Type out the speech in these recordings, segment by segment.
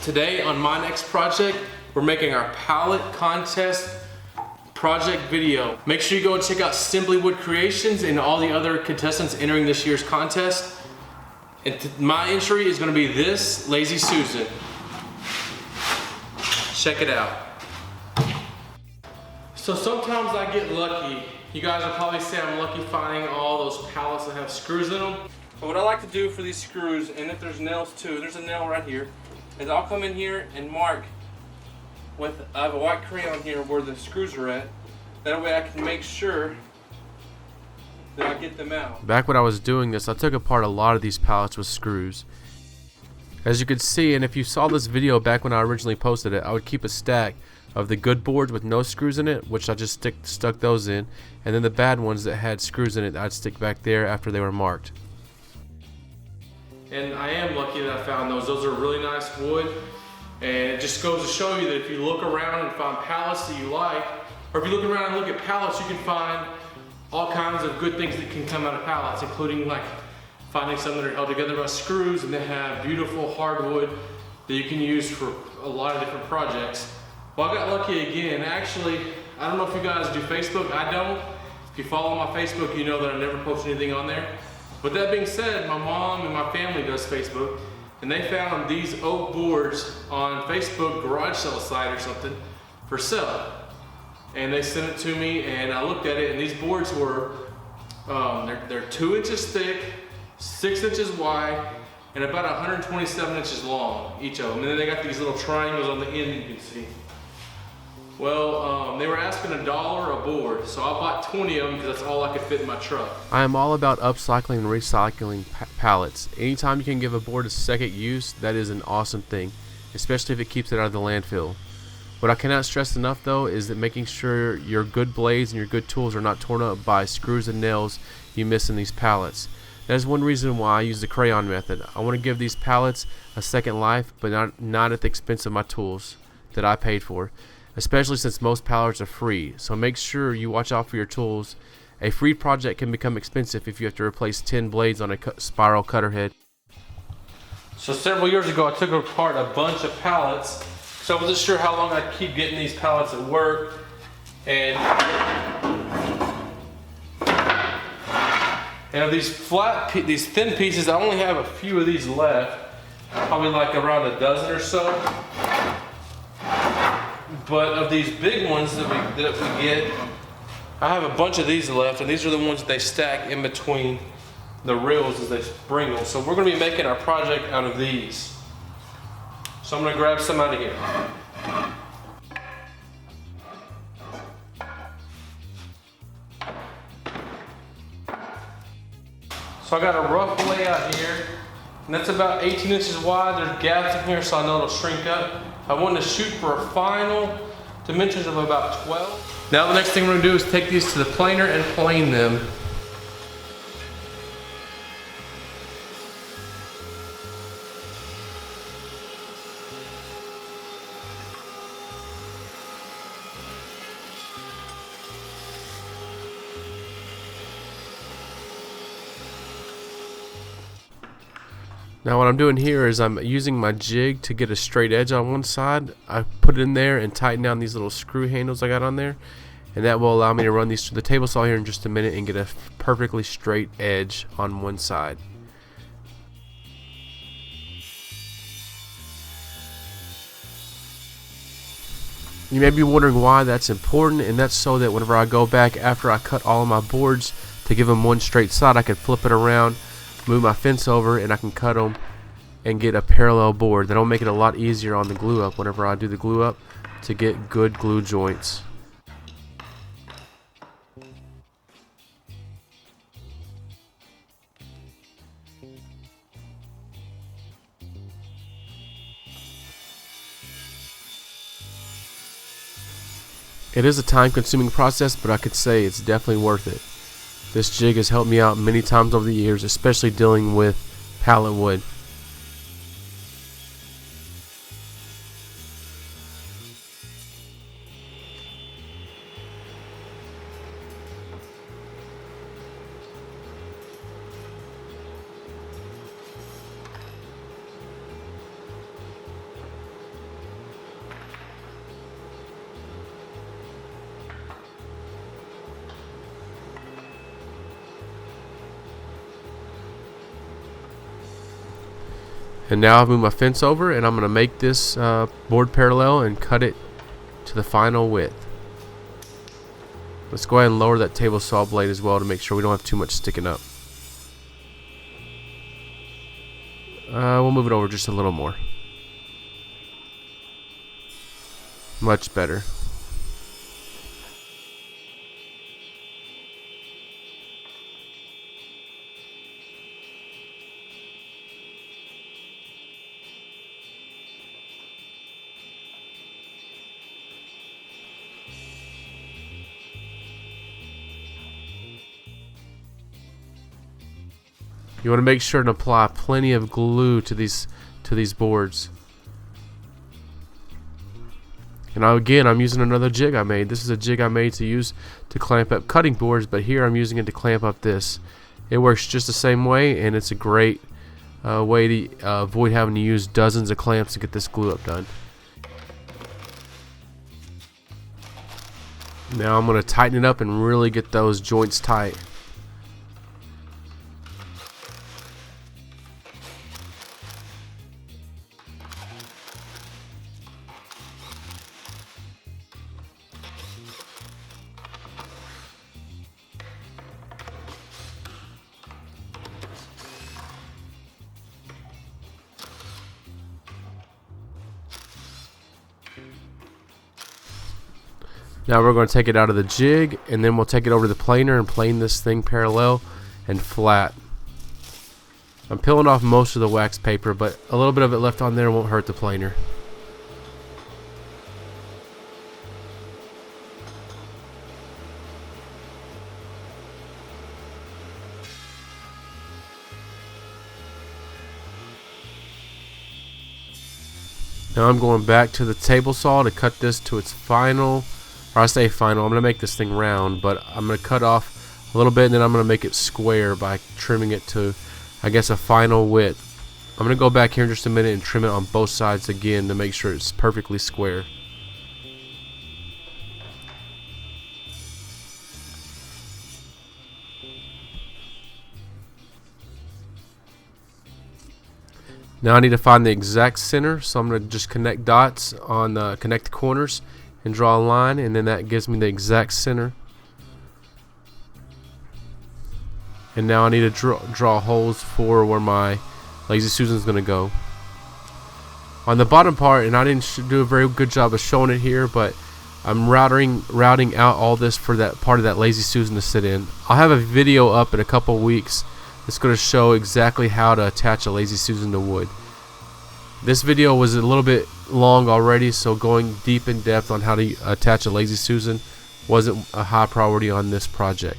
Today on my next project, we're making our pallet contest project video. Make sure you go and check out Simply Wood Creations and all the other contestants entering this year's contest. And my entry is going to be this Lazy Susan. Check it out. So sometimes I get lucky. You guys will probably say I'm lucky finding all those pallets that have screws in them. But what I like to do for these screws, and if there's nails too, there's a nail right here, is I'll come in here and mark with, I have a white crayon here where the screws are at. That way I can make sure that I get them out. Back when I was doing this, I took apart a lot of these pallets with screws. As you can see, and if you saw this video back when I originally posted it, I would keep a stack of the good boards with no screws in it, which I just stuck those in, and then the bad ones that had screws in it, I'd stick back there after they were marked. And I am lucky that I found those. Those are really nice wood, and it just goes to show you that if you look around and find pallets that you like, or if you look around and look at pallets, you can find all kinds of good things that can come out of pallets, including like finding some that are held together by screws and they have beautiful hardwood that you can use for a lot of different projects. Well, I got lucky again. Actually, I don't know if you guys do Facebook. I don't. If you follow my Facebook, you know that I never post anything on there. But that being said, my mom and my family does Facebook, and they found these oak boards on Facebook garage sale site or something for sale. And they sent it to me, and I looked at it, and these boards were, they're 2 inches thick, 6 inches wide, and about 127 inches long, each of them. And then they got these little triangles on the end you can see. Well, they were asking $1 a board, so I bought 20 of them because that's all I could fit in my truck. I am all about upcycling and recycling pallets. Anytime you can give a board a second use, that is an awesome thing, especially if it keeps it out of the landfill. What I cannot stress enough though is that making sure your good blades and your good tools are not torn up by screws and nails you miss in these pallets. That is one reason why I use the crayon method. I want to give these pallets a second life, but not at the expense of my tools that I paid for, especially since most pallets are free. So make sure you watch out for your tools. A free project can become expensive if you have to replace 10 blades on a spiral cutter head. So several years ago I took apart a bunch of pallets, so I wasn't sure how long I'd keep getting these pallets at work. And of these these thin pieces, I only have a few of these left, probably like around a dozen or so. But of these big ones that we get, I have a bunch of these left, and these are the ones that they stack in between the reels as they bring them. So we're going to be making our project out of these. So I'm going to grab some out of here. So I got a rough layout here, and that's about 18 inches wide. There's gaps in here, so I know it'll shrink up. I want to shoot for a final dimensions of about 12. Now the next thing we're going to do is take these to the planer and plane them. Now what I'm doing here is I'm using my jig to get a straight edge on one side. I put it in there and tighten down these little screw handles I got on there, and that will allow me to run these through the table saw here in just a minute and get a perfectly straight edge on one side. You may be wondering why that's important, and that's so that whenever I go back after I cut all of my boards to give them one straight side, I can flip it around, move my fence over, and I can cut them and get a parallel board. That'll make it a lot easier on the glue up whenever I do the glue up to get good glue joints. It is a time-consuming process, but I could say it's definitely worth it. This jig has helped me out many times over the years, especially dealing with pallet wood. And now I've moved my fence over, and I'm going to make this board parallel and cut it to the final width. Let's go ahead and lower that table saw blade as well to make sure we don't have too much sticking up. We'll move it over just a little more. Much better. You want to make sure to apply plenty of glue to these boards. And now again, I'm using another jig I made. This is a jig I made to use to clamp up cutting boards, but here I'm using it to clamp up this. It works just the same way, and it's a great way to avoid having to use dozens of clamps to get this glue up done. Now I'm going to tighten it up and really get those joints tight. Now we're going to take it out of the jig, and then we'll take it over to the planer and plane this thing parallel and flat. I'm peeling off most of the wax paper, but a little bit of it left on there won't hurt the planer. Now I'm going back to the table saw to cut this to its final, or I say final, I'm going to make this thing round, but I'm going to cut off a little bit and then I'm going to make it square by trimming it to, I guess, a final width. I'm going to go back here in just a minute and trim it on both sides again to make sure it's perfectly square. Now I need to find the exact center, so I'm going to just connect dots on connect the corners and draw a line, and then that gives me the exact center. And now I need to draw holes for where my Lazy Susan's going to go. On the bottom part, and I didn't do a very good job of showing it here, but I'm routing out all this for that part of that Lazy Susan to sit in. I'll have a video up in a couple weeks. It's going to show exactly how to attach a Lazy Susan to wood. This video was a little bit long already, so going deep in depth on how to attach a Lazy Susan wasn't a high priority on this project.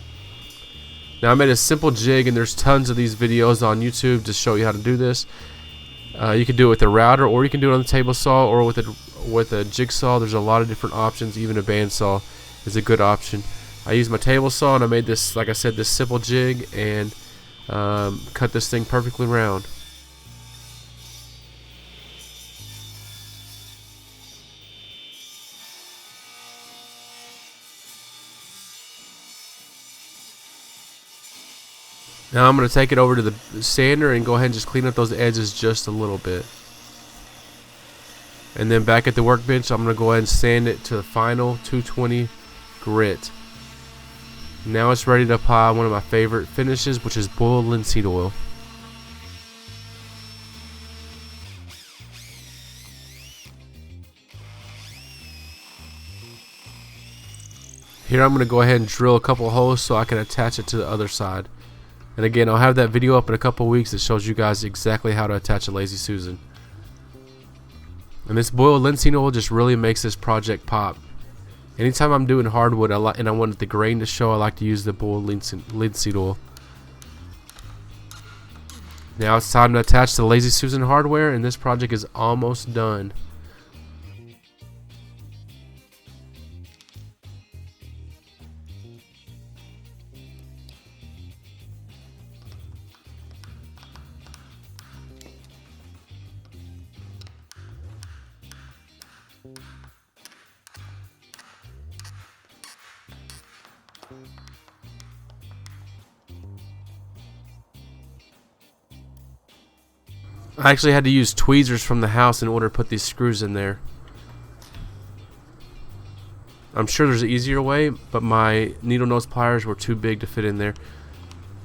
Now I made a simple jig, and there's tons of these videos on YouTube to show you how to do this. You can do it with a router, or you can do it on the table saw, or with a jigsaw. There's a lot of different options. Even a bandsaw is a good option. I used my table saw, and I made this, like I said, this simple jig, and cut this thing perfectly round. Now I'm going to take it over to the sander and go ahead and just clean up those edges just a little bit. And then back at the workbench, I'm going to go ahead and sand it to the final 220 grit. Now it's ready to apply one of my favorite finishes, which is boiled linseed oil. Here I'm going to go ahead and drill a couple holes so I can attach it to the other side. And again, I'll have that video up in a couple weeks that shows you guys exactly how to attach a Lazy Susan. And this boiled linseed oil just really makes this project pop. Anytime I'm doing hardwood and I want the grain to show, I like to use the boiled linseed oil. Now it's time to attach the Lazy Susan hardware, and this project is almost done. I actually had to use tweezers from the house in order to put these screws in there. I'm sure there's an easier way, but my needle nose pliers were too big to fit in there.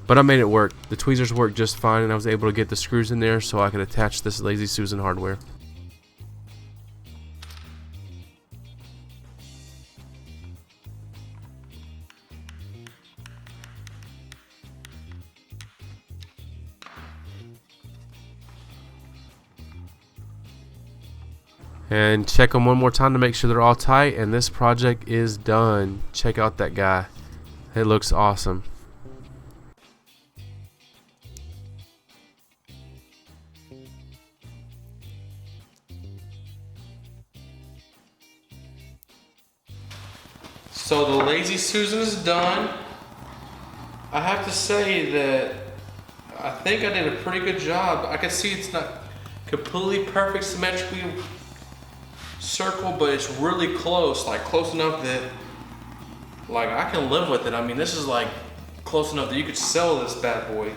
But I made it work. The tweezers worked just fine, and I was able to get the screws in there so I could attach this Lazy Susan hardware. And check them one more time to make sure they're all tight, and this project is done. Check out that guy. It looks awesome. So the Lazy Susan is done. I have to say that I think I did a pretty good job. I can see it's not completely perfect symmetrically circle, but it's really close, like close enough that like I can live with it. I mean, this is like close enough that you could sell this bad boy.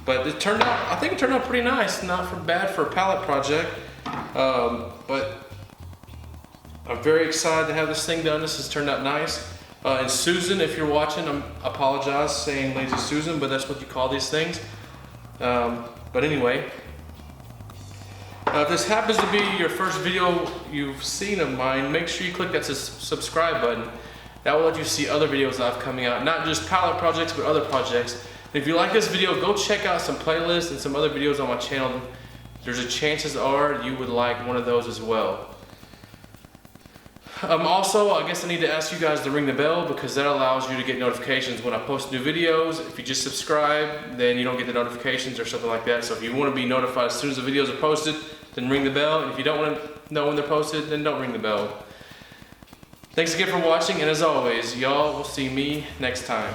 But it turned out, I think it turned out pretty nice. Not bad for a pallet project. But I'm very excited to have this thing done. This has turned out nice. And Susan, if you're watching, I apologize saying Lazy Susan, but that's what you call these things. But anyway, if this happens to be your first video you've seen of mine, make sure you click that subscribe button. That will let you see other videos I have coming out, not just pallet projects, but other projects. And if you like this video, go check out some playlists and some other videos on my channel. There's a chances are you would like one of those as well. Also, I guess I need to ask you guys to ring the bell, because that allows you to get notifications when I post new videos. If you just subscribe, then you don't get the notifications or something like that. So if you want to be notified as soon as the videos are posted, then ring the bell. And if you don't want to know when they're posted, then don't ring the bell. Thanks again for watching, and as always, y'all will see me next time.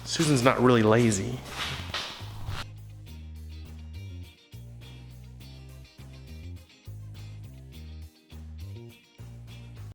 Susan's not really lazy.